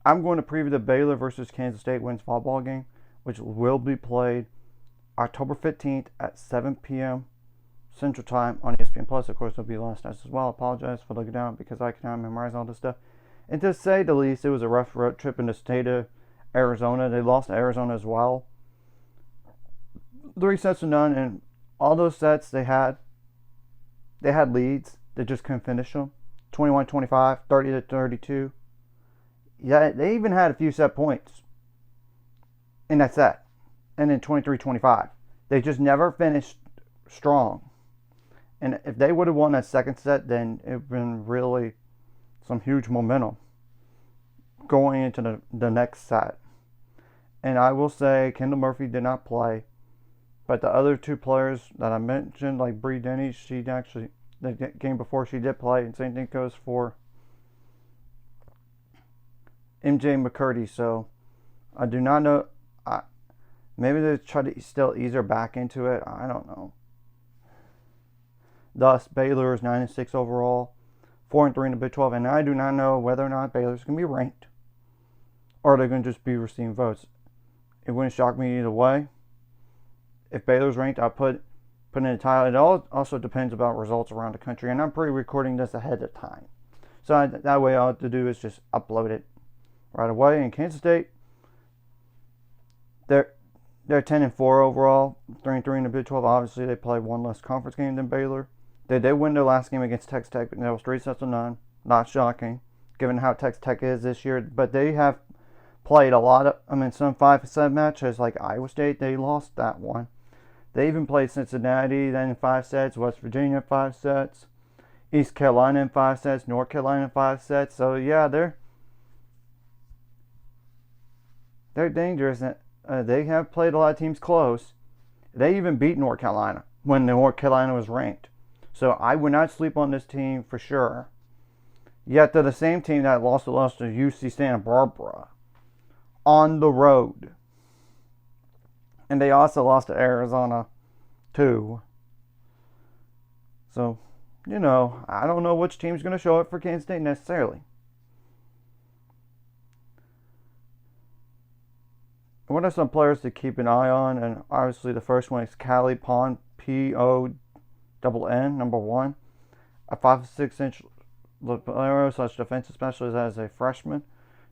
I'm going to preview the Baylor versus Kansas State women's volleyball game, which will be played October 15th at 7 p.m. Central Time on ESPN+. Of course, it'll be last night as well. I apologize for looking down because I cannot memorize all this stuff. And to say the least, it was a rough road trip in the state of Arizona. They lost to Arizona as well. 3-0, and all those sets they had leads. They just couldn't finish them. 21-25, 30-32. Yeah, they even had a few set points in that set. And then 23-25. They just never finished strong. And if they would have won that second set, then it would have been really some huge momentum going into the next set. And I will say Kendall Murphy did not play. But the other two players that I mentioned, like Bree Denny, the game before she did play. And same thing goes for MJ McCurdy. So I do not know. Maybe they try to still ease her back into it. I don't know. Thus, Baylor is 9-6 overall, 4-3 in the Big 12, and I do not know whether or not Baylor's going to be ranked, or they're going to just be receiving votes. It wouldn't shock me either way. If Baylor's ranked, I'll put in a title. It all also depends about results around the country, and I'm pre-recording this ahead of time, so that way all I have to do is just upload it right away. In Kansas State, they're 10-4 overall, 3-3 in the Big 12. Obviously, they play one less conference game than Baylor. They did win their last game against Texas Tech, but that was 3-0. Not shocking, given how Texas Tech is this year. But they have played a lot of, some 5-7 matches, like Iowa State. They lost that one. They even played Cincinnati then in 5 sets, West Virginia in 5 sets, East Carolina in 5 sets, North Carolina in 5 sets. So yeah, they're dangerous. They have played a lot of teams close. They even beat North Carolina when North Carolina was ranked. So I would not sleep on this team for sure. Yet they're the same team that lost to UC Santa Barbara on the road. And they also lost to Arizona too. So, I don't know which team's going to show up for Kansas State necessarily. What are some players to keep an eye on? And obviously the first one is Callie Pond, Ponn, number 1. A 5'6" libero/defensive specialist as a freshman.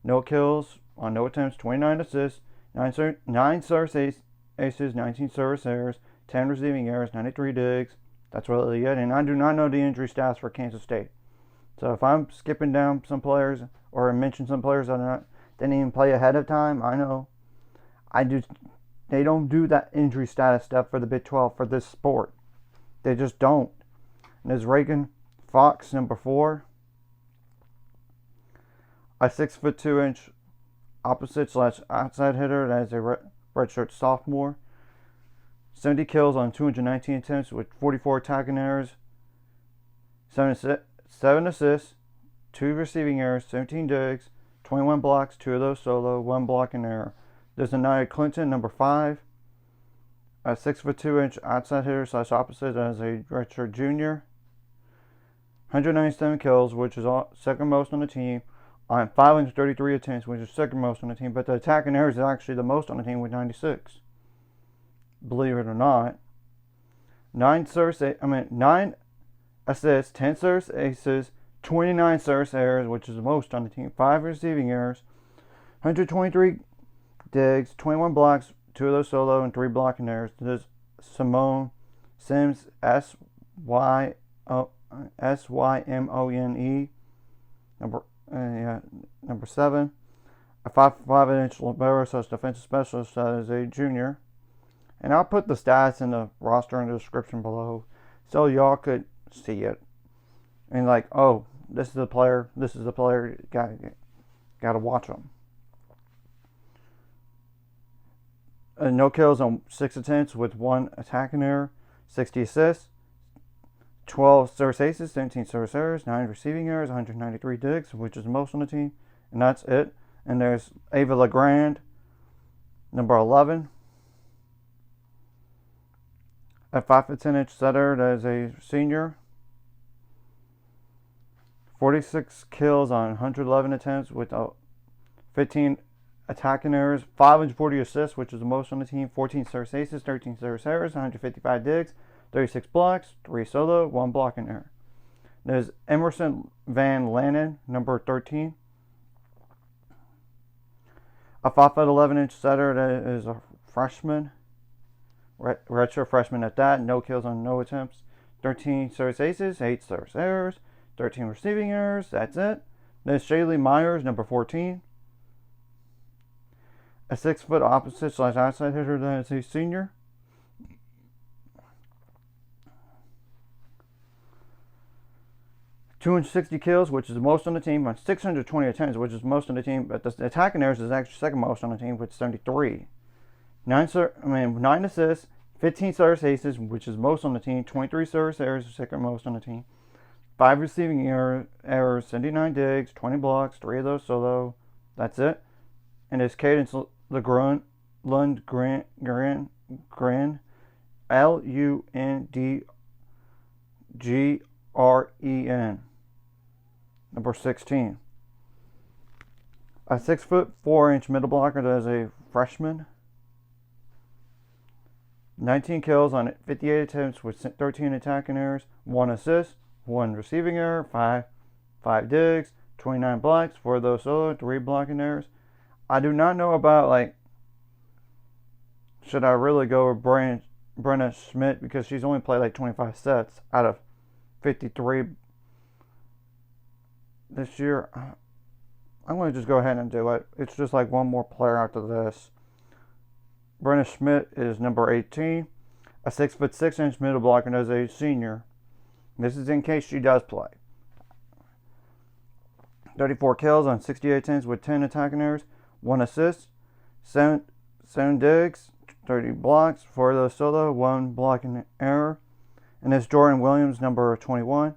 No kills on no attempts, 29 assists, 9 service aces, 19 service errors, 10 receiving errors, 93 digs. That's really it. And I do not know the injury stats for Kansas State. So if I'm skipping down some players or mention some players that didn't even play ahead of time, I know. They don't do that injury status stuff for the Big 12 for this sport. They just don't. And there's Reagan Fox, number 4. A 6'2" opposite/outside hitter that is a redshirt sophomore. 70 kills on 219 attempts with 44 attacking errors. 7 assists, 2 receiving errors, 17 digs, 21 blocks, 2 of those solo, 1 block and error. There's Anaya Clinton, number 5. A 6'2" outside hitter/opposite as a redshirt junior. 197 kills, which is second most on the team, on 533 attempts, which is second most on the team. But the attacking errors is actually the most on the team with 96. Believe it or not. 9 assists, 10 service aces, 29 service errors, which is the most on the team. 5 receiving errors, 123 digs, 21 blocks, 2 of those solo, and 3 blocking errors. There's Simone Sims, Symone, number 7. A 5'5" libero/defensive specialist that is a junior. And I'll put the stats in the roster in the description below so y'all could see it. And this is the player, gotta watch them. No kills on 6 attempts with 1 attacking error, 60 assists, 12 service aces, 17 service errors, 9 receiving errors, 193 digs, which is the most on the team. And that's it. And there's Ava LeGrand, number 11. A 5'10" setter that is a senior. 46 kills on 111 attempts with 15 attacking errors, 540 assists, which is the most on the team, 14 service aces, 13 service errors, 155 digs, 36 blocks, 3 solo, 1 blocking error. There's Emerson Van Lanen, number 13. A 5'11" setter that is a freshman. Retro freshman at that. No kills on no attempts. 13 service aces, 8 service errors, 13 receiving errors. That's it. There's Shaylee Myers, number 14. A 6-foot opposite / outside hitter that is a senior. .260 kills, which is the most on the team, on 620 attempts, which is most on the team. But the attacking errors is actually second most on the team with 73. 9 assists, 15 service aces, which is most on the team. 23 service errors, second most on the team. 5 receiving errors, 79 digs, 20 blocks, 3 of those solo. That's it. And it's Cadence Lundgren, Lundgren, number 16. A 6'4" middle blocker that is a freshman. 19 kills on 58 attempts with 13 attacking errors, 1 assist, 1 receiving error, 5 digs, 29 blocks, 4 of those solo, 3 blocking errors. I do not know about, should I really go with Brenna Schmidt, because she's only played 25 sets out of 53 this year. I'm going to just go ahead and do it. It's just one more player after this. Brenna Schmidt is number 18, a 6'6" middle blocker as a senior. This is in case she does play. 34 kills on 68 attempts with 10 attacking errors, 1 assist, 7 digs, 30 blocks, 4 of those solo, 1 blocking error. And it's Jordan Williams, number 21.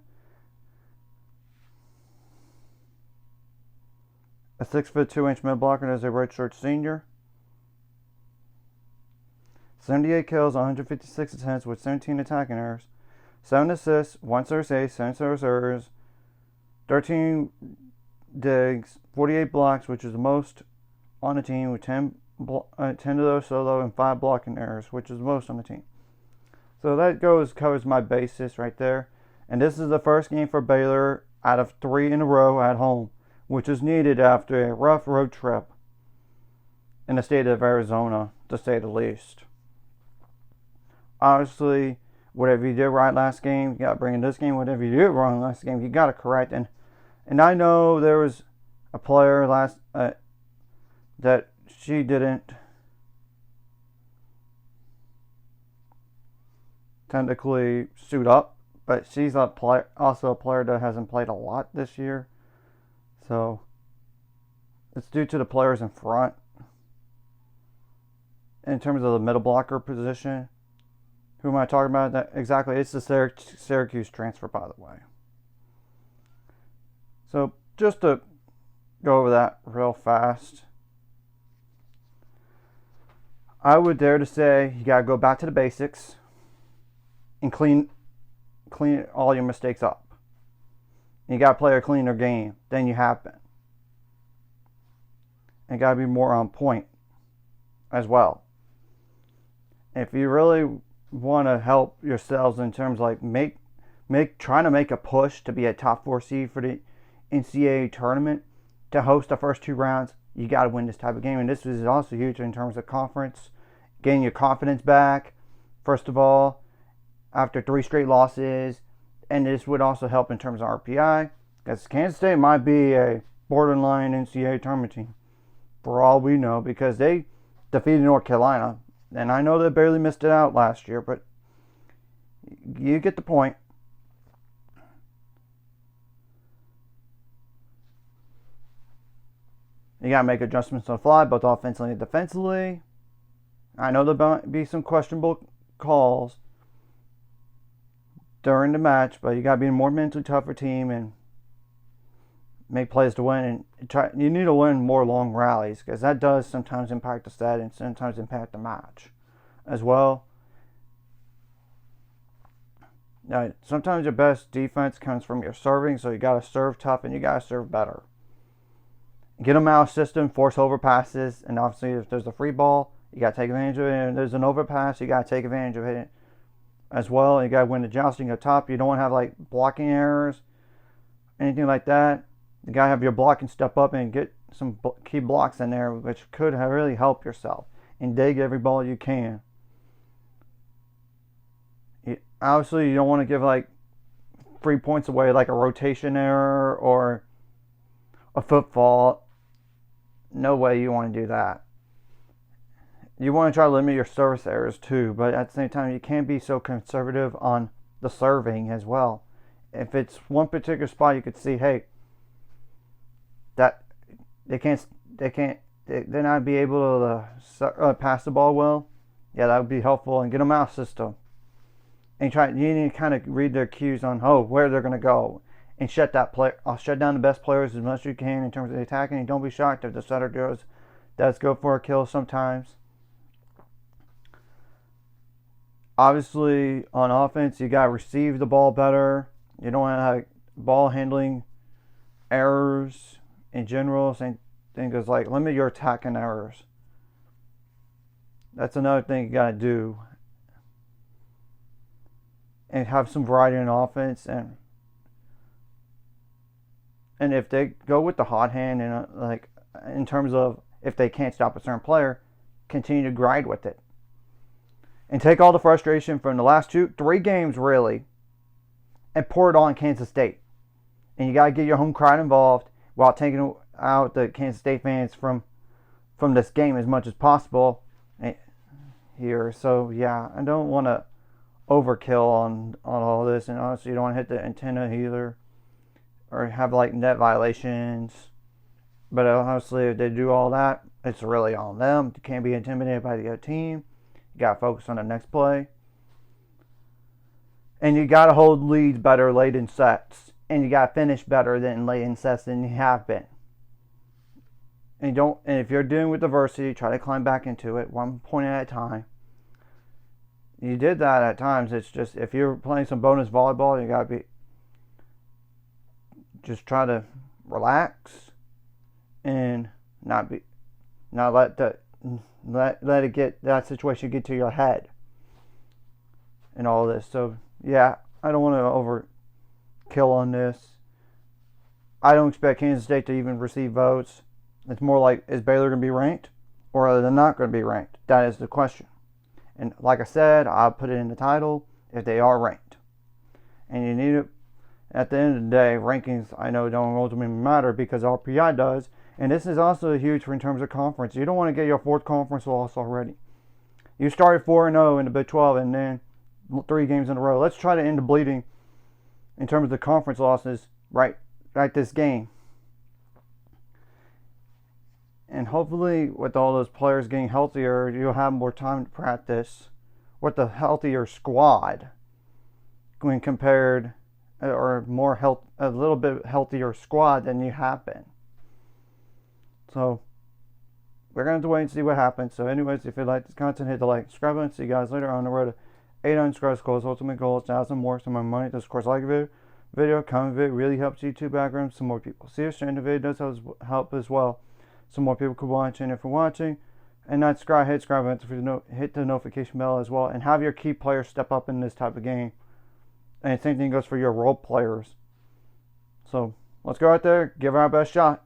A 6'2" mid blocker as a redshirt senior. 78 kills, 156 attempts with 17 attacking errors. 7 assists, 1 service ace, 7 service errors, 13 digs, 48 blocks, which is the most on the team, with 10 of those solo and 5 blocking errors, which is the most on the team. So that covers my basis right there. And this is the first game for Baylor out of 3 in a row at home, which is needed after a rough road trip in the state of Arizona, to say the least. Obviously, whatever you did right last game, you got to bring in this game. Whatever you did wrong last game, you got to correct. And I know there was a player that she didn't technically suit up, but she's also a player that hasn't played a lot this year. So it's due to the players in front. In terms of the middle blocker position, who am I talking about? Exactly, it's the Syracuse transfer, by the way. So just to go over that real fast, I would dare to say you gotta go back to the basics and clean all your mistakes up. You gotta play a cleaner game than you have been. And you gotta be more on point as well. If you really want to help yourselves in terms trying to make a push to be a top 4 seed for the NCAA tournament, to host the first 2 rounds, you got to win this type of game. And this is also huge in terms of conference, getting your confidence back, first of all, after 3 straight losses. And this would also help in terms of RPI, because Kansas State might be a borderline NCAA tournament team, for all we know, because they defeated North Carolina. And I know they barely missed it out last year, but you get the point. You got to make adjustments on the fly, both offensively and defensively. I know there'll be some questionable calls during the match, but you got to be a more mentally tougher team and make plays to win. And you need to win more long rallies, because that does sometimes impact the stat and sometimes impact the match as well. Now, sometimes your best defense comes from your serving, so you got to serve tough and you got to serve better. Get them out of system, force overpasses, and obviously if there's a free ball, you got to take advantage of it. And if there's an overpass, you got to take advantage of it as well. You got to win the jousting up top. You don't want to have like blocking errors, anything like that. You got to have your blocking step up and get some key blocks in there, which could really help yourself. And dig every ball you can. Obviously, you don't want to give like 3 points away, like a rotation error or a foot fault. No way you want to do that. You want to try to limit your service errors too, but at the same time, you can't be so conservative on the serving as well. If it's one particular spot, you could see, hey, that they're not be able to pass the ball well. Yeah, that would be helpful, and get them out of system. And you need to kind of read their cues on where they're going to go, and shut down the best players as much as you can in terms of attacking. And don't be shocked if the setter does go for a kill sometimes. Obviously, on offense, you got to receive the ball better. You don't want to have ball handling errors in general. Same thing goes, like, limit your attacking errors. That's another thing you got to do. And have some variety in offense. And if they go with the hot hand, and like in terms of if they can't stop a certain player, continue to grind with it. And take all the frustration from the last 3 games really, and pour it on Kansas State. And you got to get your home crowd involved while taking out the Kansas State fans from this game as much as possible here. So yeah, I don't want to overkill on all this, and honestly, you don't want to hit the antenna either, or have like net violations. But honestly, if they do all that, it's really on them. You can't be intimidated by the other team. You got to focus on the next play. And you got to hold leads better late in sets. And you got to finish better than late in sets than you have been. And if you're dealing with adversity, try to climb back into it 1 point at a time. You did that at times. It's just, if you're playing some bonus volleyball, you got to just try to relax and not let that situation get to your head and all this. So yeah, I don't want to overkill on this. I don't expect Kansas State to even receive votes. It's more like, is Baylor going to be ranked, or are they not going to be ranked? That is the question. And like I said, I'll put it in the title if they are ranked. And you need it. At the end of the day, rankings, I know, don't ultimately matter because RPI does. And this is also huge in terms of conference. You don't want to get your 4th conference loss already. You started 4-0 in the Big 12 and then 3 games in a row. Let's try to end the bleeding in terms of the conference losses right this game. And hopefully, with all those players getting healthier, you'll have more time to practice with a healthier squad when compared, or a little bit healthier squad than you have been. So, we're going to have to wait and see what happens. So, anyways, if you like this content, hit the like, subscribe button. See you guys later on the road to 800 subscribers. Goals, ultimate goal is 1,000 more. Some more money. This, of course, like a video, comment video, really helps YouTube background. Some more people see us. Sharing the video does help as well. Some more people could watch. And if you're watching and not subscribe, hit subscribe button, hit the notification bell as well, and have your key players step up in this type of game. And the same thing goes for your role players. So let's go out there, give our best shot.